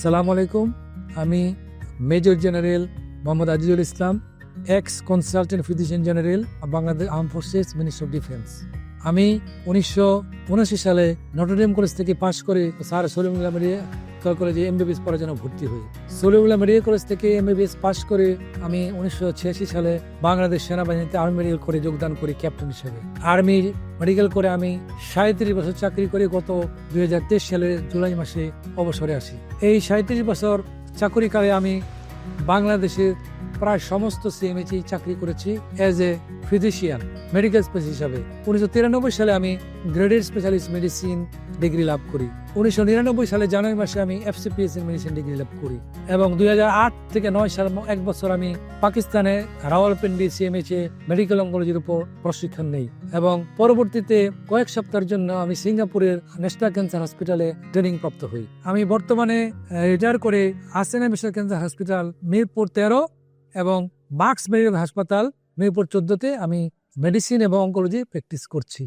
আসসালামু আলাইকুম। আমি major general Mohammad Azizul Islam, x consultant physician general, Bangladesh arm forces, ministry of defence. আমি 1979 সালে নটরডেম কলেজ থেকে পাশ করে স্যার সলিমুল্লাহ মেডিকেল কলেজে এমবিবিএস পড়ার জন্য ভর্তি হই। সলিমুল্লাহ মেডিকেল কলেজ থেকে এমবিবিএস পাশ করে আমি 1986 সালে বাংলাদেশ সেনাবাহিনীতে আর্মি মেডিকেল করে যোগদান করি ক্যাপ্টেন হিসেবে। আর্মি মেডিকেল করে আমি 37 বছর চাকরি করে গত 2023 সালের জুলাই মাসে অবসরে আসি। এই 37 বছর চাকরিকালে আমি বাংলাদেশের প্রায় সমস্ত সিএমএইচে চাকরি করেছি as a physician medical specialist হিসাবে। 1993 সালে আমি গ্রেডেড স্পেশালিস্ট মেডিসিন ডিগ্রি লাভ করি। 1999 সালে জানুয়ারি মাসে আমি এফসিপিএস ইন মেডিসিন ডিগ্রি লাভ করি এবং 2008 থেকে 9 সাল এক বছর আমি পাকিস্তানে রাওয়ালপিন্ডি সিএমএইচে মেডিকেল অঙ্কোলজির উপর প্রশিক্ষণ নেই এবং পরবর্তীতে কয়েক সপ্তাহের জন্য আমি সিঙ্গাপুরের ন্যাশনাল ক্যান্সার হসপিটালে ট্রেনিং প্রাপ্ত হই। আমি বর্তমানে রিটায়ার করে Hasan national cancer hospital Mirpur 13 এবং মার্কস মেডিকেল হাসপাতাল মিরপুর 14-তে আমি মেডিসিন এবং অঙ্কোলজি প্র্যাকটিস করছি।